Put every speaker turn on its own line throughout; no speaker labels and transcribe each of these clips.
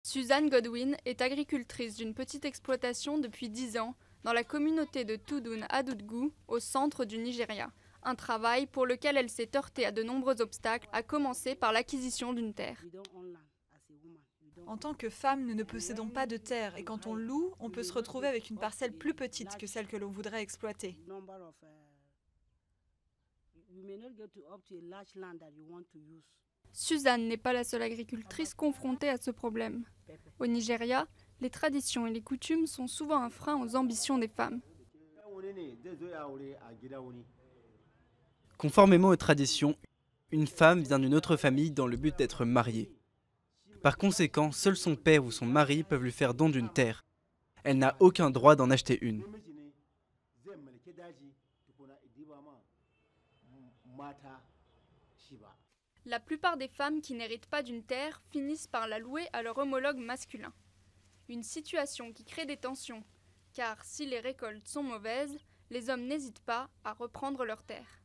Suzanne Godwin est agricultrice d'une petite exploitation depuis 10 ans dans la communauté de Tudun Adudgu, au centre du Nigeria. Un travail pour lequel elle s'est heurtée à de nombreux obstacles, à commencer par l'acquisition d'une terre.
En tant que femme, nous ne possédons pas de terre et quand on loue, on peut se retrouver avec une parcelle plus petite que celle que l'on voudrait exploiter.
Suzanne n'est pas la seule agricultrice confrontée à ce problème. Au Nigeria, les traditions et les coutumes sont souvent un frein aux ambitions des femmes.
Conformément aux traditions, une femme vient d'une autre famille dans le but d'être mariée. Par conséquent, seul son père ou son mari peuvent lui faire don d'une terre. Elle n'a aucun droit d'en acheter une.
La plupart des femmes qui n'héritent pas d'une terre finissent par la louer à leur homologue masculin. Une situation qui crée des tensions, car si les récoltes sont mauvaises, les hommes n'hésitent pas à reprendre leur terre.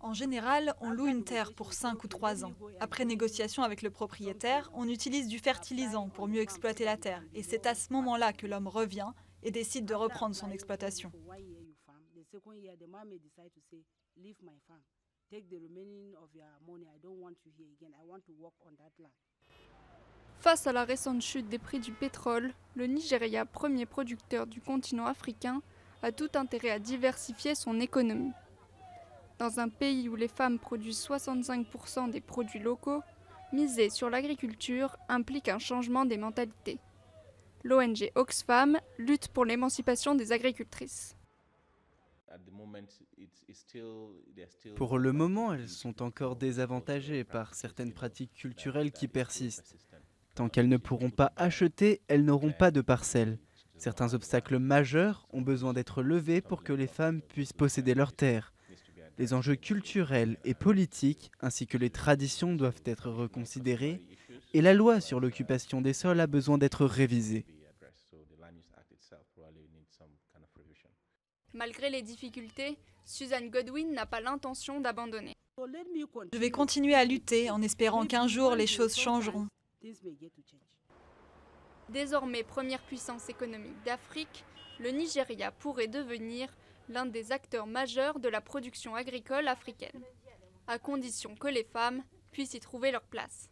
En général, on loue une terre pour 5 ou 3 ans. Après négociation avec le propriétaire, on utilise du fertilisant pour mieux exploiter la terre. Et c'est à ce moment-là que l'homme revient et décide de reprendre son exploitation.
Face à la récente chute des prix du pétrole, le Nigeria, premier producteur du continent africain, a tout intérêt à diversifier son économie. Dans un pays où les femmes produisent 65% des produits locaux, miser sur l'agriculture implique un changement des mentalités. L'ONG Oxfam lutte pour l'émancipation des agricultrices.
Pour le moment, elles sont encore désavantagées par certaines pratiques culturelles qui persistent. Tant qu'elles ne pourront pas acheter, elles n'auront pas de parcelles. Certains obstacles majeurs ont besoin d'être levés pour que les femmes puissent posséder leurs terres. Les enjeux culturels et politiques, ainsi que les traditions, doivent être reconsidérés, et la loi sur l'occupation des sols a besoin d'être révisée.
Malgré les difficultés, Suzanne Godwin n'a pas l'intention d'abandonner.
Je vais continuer à lutter en espérant qu'un jour les choses changeront.
Désormais première puissance économique d'Afrique, le Nigeria pourrait devenir l'un des acteurs majeurs de la production agricole africaine, à condition que les femmes puissent y trouver leur place.